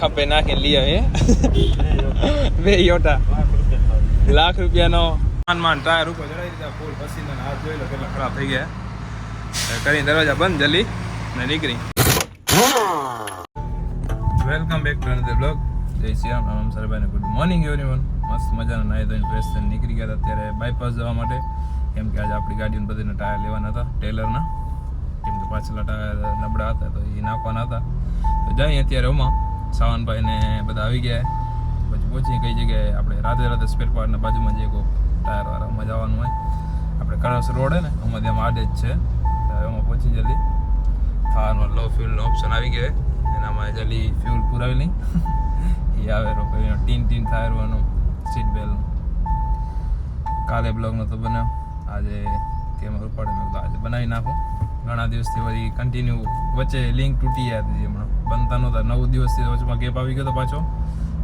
ખપે નાખીને લઈ આવે બે યોટા લાખ રૂપિયાનો માન ટાયર ઉપર ચડાવી દીધા ફૂલ પસીના હાથ જોઈ લો કેટલા ખરાબ થઈ ગયા કરીને દરવાજા બંધ જલ્દી ને નીકળી. Welcome back to another blog. જય શ્રી રામ. રામ સરભાઈને ગુડ મોર્નિંગ એવરીવન. મસ્ત મજાના નાહી ધોઈને ફ્રેશ થઈને નીકળી ગયા હતા અત્યારે બાયપાસ જવા માટે, કેમ કે આજે આપણી ગાડીને બધાને ટાયર લેવાના હતા ટેલરના, કેમ કે પાછલા ટાયર નબળા હતા તો એ નાખવાના હતા. તો જઈએ અત્યારે ઓમાં સાવનભાઈને બધા આવી ગયા, પછી પહોંચી કઈ જગ્યાએ આપણે રાતે સ્પેર પાર્ટના બાજુમાં જે કોઈ ટાયરવાળામાં જવાનું હોય, આપણે કળશ રોડ હે ને એમાં ત્યાં આડે જ છે, એમાં પહોંચી જલ્દી થારમાં લો ફ્યુલનો ઓપ્શન આવી ગયો, એનામાં જલ્દી ફ્યુલ પુરાવી લઈ એ આવે રોકાઈ ટીન થાયરવાનું સીટ બેલ્ટનું. કાલે બ્લોગનો તો બનાવ, આજે કેમેરા ઉપાડે મેં તો આજે બનાવી નાખું. ઘણા દિવસથી વળી કન્ટિન્યુ વચ્ચે લિંક તૂટી ગયા હતી, હમણાં બનતા નહોતા. 9 દિવસથી વચમાં ગેપ આવી ગયો હતો પાછો,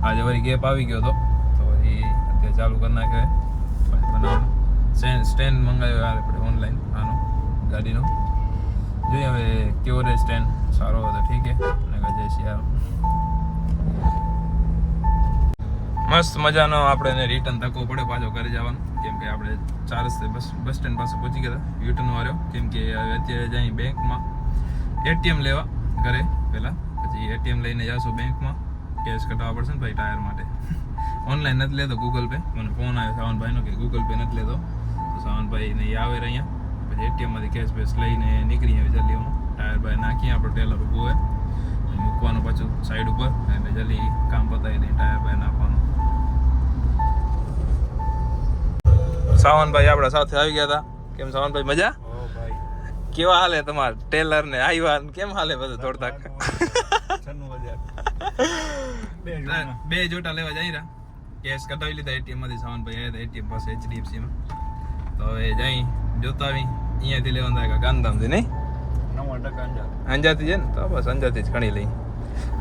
આજે વળી ગેપ આવી ગયો હતો તો વળી અત્યારે ચાલુ કરી નાખ્યો પછી બનાવવાનું. સ્ટેન્ડ મંગાવ્યો આપણે ઓનલાઈન આનો ગાડીનો, જોઈએ હવે કેવો રહે સ્ટેન્ડ, સારો હોય તો ઠીક હે અને જય શ્રી રામ. મસ્ત મજાનો આપણે રિટર્ન ધક્કો પડે પાછો ઘરે જવાનું, કેમ કે આપણે 4 રસ્તે બસ સ્ટેન્ડ પાસે પહોંચી ગયા હતા, યુટર્ન વાળો, કેમ કે અત્યારે જઈ બેંકમાં એટીએમ લેવા ઘરે પહેલાં, પછી એટીએમ લઈને જાશું બેંકમાં, કેશ કઢાવવા પડશે ને ભાઈ ટાયર માટે. ઓનલાઈન નથી લેતો, ગૂગલ પે. મને ફોન આવ્યો સાવનભાઈનો કે ગૂગલ પે નથી લેતો, તો સાવનભાઈ ને આવે અહીંયા, પછી એટીએમમાંથી કેશ બેશ લઈને નીકળી આવે જલ્દી. હું ટાયર ભાઈ નાખીએ, આપણો ટેલર ઊભો હોય મૂકવાનું પાછું સાઈડ ઉપર, એટલે જલ્દી કામ પતાવી દઈએ, ટાયર ભાઈ નાખવાનું. સાવનભાઈ આપણા સાથે આવી ગયા હતા. કેમ સાવનભાઈ મજા? કેવા હાલે તમારે ટેલર ને આવ્યા કેમ હાલે બધું દોડતા? બે જોટા લેવા જઈ રહ્યા, કેશ કઢાવી લીધા એટીએમ માંથી. સાવનભાઈ આવ્યા હતા એટીએમ પાસે HDFC માં, તો હવે જઈ જોતા આવી. અહીંયાથી લેવાનું થાય ગાંધીધામથી નહીં 9% અંજારથી છે ને, તો બસ અંજારથી જ ઘણી લઈ.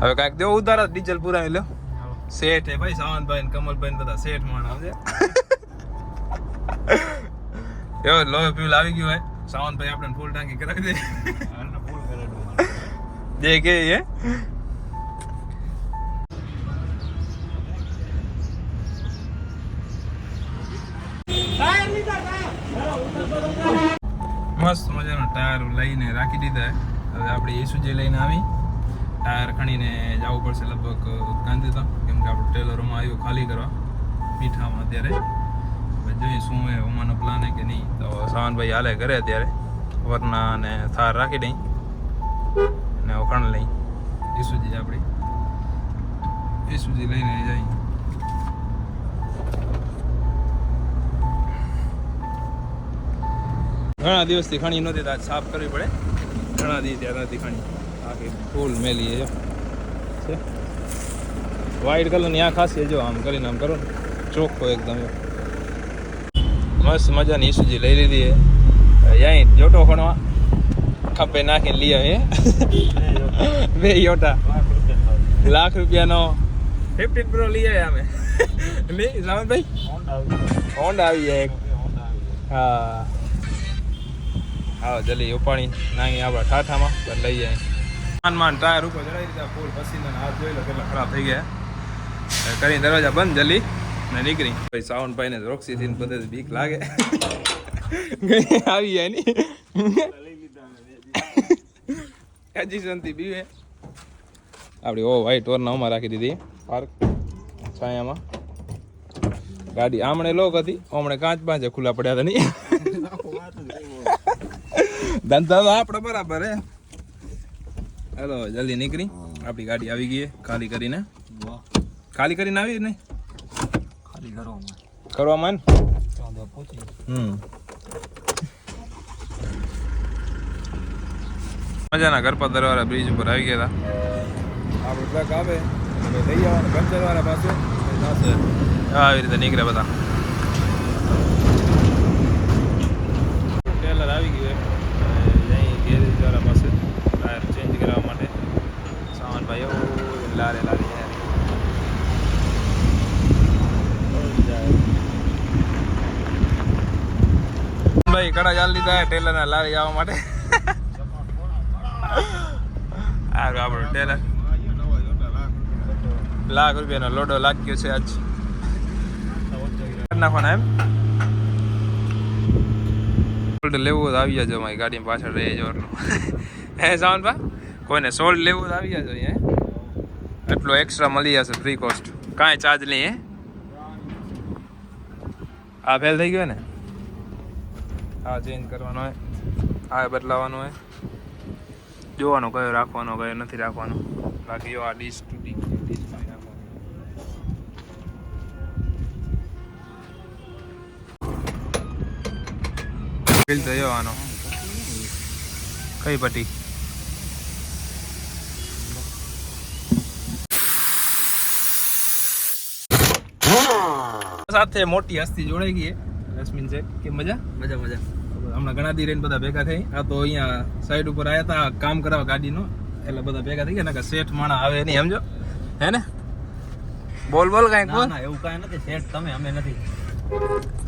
હવે કાંઈક દેવો ઉધાર ડીઝલ પુરાવી લો. શેઠ હે ભાઈ સાવનભાઈ ને કમલભાઈ બધા શેઠ માણ આવજે. એવો લો ફ્યુલ આવી ગયું હોય, સાવનભાઈ આપણે ફૂલ ટાંકી કરાવી દે જે કે હે. મસ્ત મજાનો ટાયર લઈને રાખી દીધા. હવે આપણે ઈસુજી લઈને આવી, ટાયર ખણીને જવું પડશે લગભગ ગાંધીધામ, કેમ કે આપણું ટેલરોમાં આવ્યું ખાલી કરવા મીઠામાં. અત્યારે જોઈએ શું એ ઉમાનો પ્લાન હે કે નહીં. તો સાવનભાઈ હાલે ઘરે અત્યારે, વરના અને થાર રાખી દઈ અને વખાણ લઈ ઈસુજી આપણી ઈસુજી લઈને જઈ. ઘણા દિવસથી ખણી નહોતી, આજ સાફ કરવી પડે. ઘણા દિવસ ત્યાં નથી ખણી, આખી ફૂલ મેલી છે. વ્હાઈટ કલરની આ ખાસી જો, આમ કરીને આમ કરો ને ચોખ્ખો એકદમ મસ્ત મજાની ઈસુજી લઈ લીધી છે. અહીં જોટો ખણવા ખપે નાખીને લઈ આવે બે યોટા લાખ રૂપિયાનો 15 Pro લઈ આવ્યા અમે નહીં સાવનભાઈ? હોન્ડા આવી જાય એક. હા હા જલ્દી ઉપાણી નાખી આપણા ઠાઠામાં લઈ જાય. માન ટાયર ઉપર ચડાવી દીધા ફૂલ પસીના હાથ જોઈ લો કેટલા ખરાબ થઈ ગયા કરીને દરવાજા બંધ જલ્દી ને નીકળી. ભાઈ સાવનભાઈ ને રોક્સી થી બધે બીક લાગે આવી જાય ની એજીસનથી બીવે. આપણી ઓ વ્હાઈટ ઓરનામાં રાખી દીધી પાર્ક છાયામાં. ગાડી આમણે લોક હતી, હમણે કાચ પાંચે ખુલ્લા પડ્યા હતા નહીં. ધંધા તો આપણે બરાબર હે. હેલો જલ્દી નીકળી, આપણી ગાડી આવી ગઈ ખાલી કરીને આવી ને કરવામાં મજાના ગરપા દરવાળા બ્રિજ ઉપર આવી ગયા હતા. આપણું ટ્રક આવે લઈ જવાનું પંચર વાળા પાસે આવી રીતે નીકળે બધા. ટેલર આવી ગયું અહીં ગેરેજ વાળા પાસે ટાયર ચેન્જ કરાવવા માટે. સાવનભાઈ એવું લારે ભાઈ કડા ચાલી લીધા ટેલરના લારી જવા માટે. આપણું ટેલર લાખ રૂપિયાનો લોડો લાગ્યો છે આજ નાખવાના એમ લેવું તો આવી જાજો અમારી ગાડીમાં પાછળ રહી જવાનું હે સાવનભા કોઈને સોલ્ડ લેવું તો આવી જાજો અહીંયા એટલો એક્સ્ટ્રા મળી જશે ફ્રી કોસ્ટ કાંઈ ચાર્જ નહીં હે આ ફેલ થઈ ગયો ને આ ચેન્જ કરવાનો હોય આ બદલાવાનો હોય જોવાનો કયો રાખવાનો કયો નથી રાખવાનો બાકી આ ડીશ ટુ ડીશ બિલ થયો આનો કઈ પટ્ટી સાથે મોટી હસ્તી જોડાઈ ગઈ રશ્મિન છે કે મજા મજા હમણાં ઘણા દી રહીને બધા ભેગા થઈ આ તો અહીંયા સાઈડ ઉપર આવ્યા હતા કામ કરાવવા ગાડીનો એટલે બધા ભેગા થઈ ગયા ને શેઠ માણા આવે નહીં સમજો હે ને બોલ કાંઈક બોલ ના એવું કાંઈ નથી શેઠ તમે અમે નથી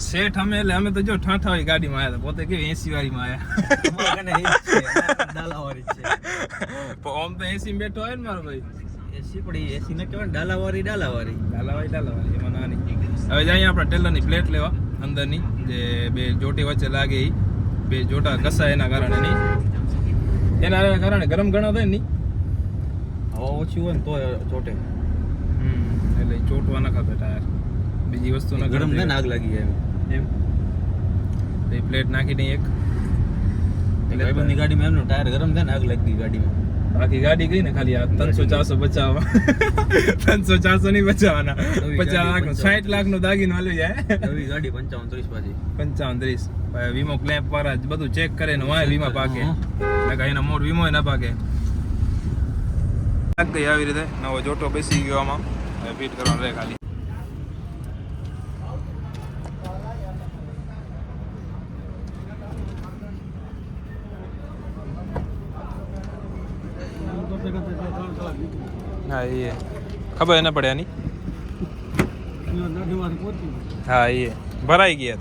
શેઠ અમે એટલે અમે તો જો ઠાઠા વાળી ગાડીમાં આવ્યા હતા પોતે કેવી 80 વાળીમાં આવ્યા ઓમ તો 80 માં બેઠો હોય ને મારો ભાઈ એસી પડી એસી ને કહેવાય ડાલાવાળી એમાં નાની હવે જાય આપણે ટેલરની પ્લેટ લેવા અંદરની જે બે જોટી વચ્ચે લાગે એ બે જોટા ઘસાય એના કારણે નહીં એના કારણે ગરમ ઘણા થાય નહીં હવા ઓછી હોય ને તો ચોટે એટલે ચોટવા ના ખાતા ટાયર બીજી વસ્તુ ના ગરમ ને આગ લાગી જાય એમ એ પ્લેટ નાખી દઈ એક ભાઈબંધની ગાડીમાં એમનું ટાયર ગરમ થાય ને આગ લાગી ગઈ ગાડીમાં બાકી ગાડી ગઈ ને ખાલી આ 300-400 બચાવવા 300-400 નહીં બચાવવાના 50 લાખ 60 લાખ નો દાગીનો હાલી જાય નવી ગાડી 55-30 પાછી 55-30 વીમો ક્લેમ પર જ બધું ચેક કરે ને વાય વીમા પાકે એટલે એના મોર વીમો ના પાકે લાગ ગઈ આવી રીતે નવો જોટો બેસી ગયો આમાં હવે ફિટ કરવાનો રહે ખાલી હા એ ખબર ના પડે આની હા એ ભરાઈ ગયા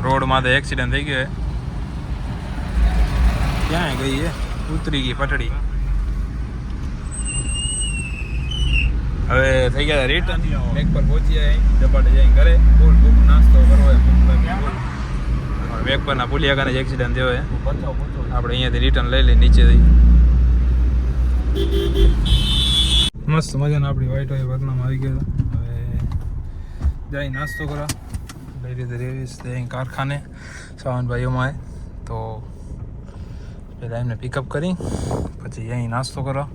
રોડમાં તો એક્સિડન્ટ થઈ ગયો ક્યાં ગઈ એ ઉતરી ગઈ પટડી હવે થઈ ગયા રિટર્ન એક પર પહોંચી જાય ડબાટે જાય ઘરે ફૂલ ભૂખ નાસ્તો કરવો હોય વેગ પરના પુલિયા કાને જ એક્સિડન્ટ થયો હોય આપણે અહીંયાથી રિટર્ન લઈ લઈએ નીચેથી મસ્ત મજાનો આપણી વ્હાઈટ હોય વરનામાં આવી ગયો હવે જાય નાસ્તો કરવા કઈ રીતે રેવીશ અહીં કારખાને સાવનભાઈઓમાં તો પહેલાં એમને પિકઅપ કરી પછી અહીં નાસ્તો કરવા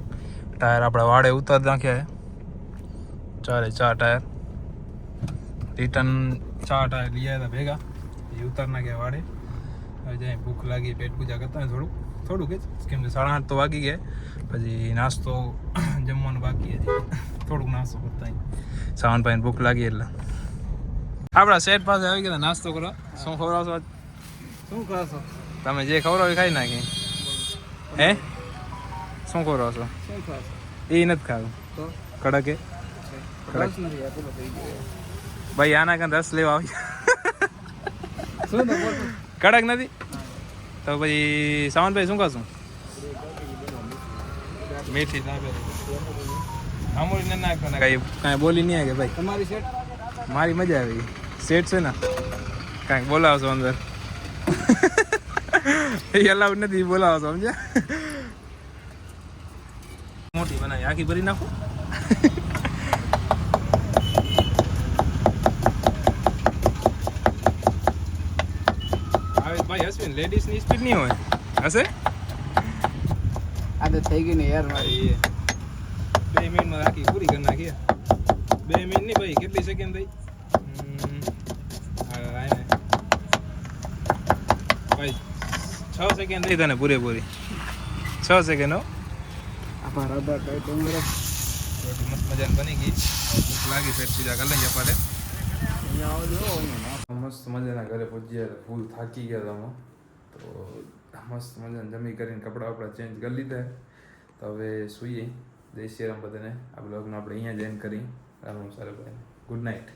ટાયર આપણા વાડે ઉતાર નાખ્યા 4 ટાયર રિટર્ન 4 ટાયર લઈ આવ્યા ભેગા એ ઉતાર નાખ્યા વાડે હવે જાય ભૂખ લાગી પેટ પૂજા કરતા હોય થોડુંક જ કેમ કે 8:30 તો વાગી ગયા પછી નાસ્તો જમવાનું બાકી હતી થોડુંક નાસ્તો કરતા સાવનભાઈને ભૂખ લાગી એટલે આપણા સેટ પાસે આવી ગયા નાસ્તો કરવા શું ખવડાવશો શું ખાશો તમે જે ખવડાવી ખાઈ નાખી હે શું ખવડાવશો એ નથી ખાવું કડક એ ભાઈ આના કાંઈ રસ લેવા આવી કડક નથી તો પછી સાવનભાઈ શું ખાશું મીઠી આમોડી નાખવાના કાંઈ બોલી નહીં આવે કે ભાઈ તમારી સેટ મારી મજા આવી સેટ છે ને કાંઈક બોલાવશો અંદર એ અલાઉડ નથી બોલાવશો સમજ્યા મોટી બનાવી આખી ભરી નાખો આવે ભાઈ હસવીન લેડીઝની સ્પીડ નહીં હોય હશે આ તો થઈ ગઈ ને યાર મારી 2 મિનિટમાં આખી પૂરી કરી નાખીએ 2 મિનિટ નહીં ભાઈ કેટલી સેકન્ડ થઈ ભાઈ 6 સેકન્ડ થઈ તને પૂરેપૂરી 6 સેકન્ડ હો આભાર કઈ તમારો રોટી મસ્ત મજાની બની ગઈ ભૂખ લાગી પેટ પૂજા કરી લઈએ આપણે મસ્ત મજાના ઘરે પહોંચ્યા ફૂલ થાકી ગયા હતા તો મસ્ત મજાને જમી કરીને કપડાં વપડા ચેન્જ કરી લીધા તો હવે સૂઈએ જય શ્રી રામ બધાને આ બ્લોગને આપણે અહીંયા જ એન્ડ કરી રામ સારા ભાઈ ગુડ નાઇટ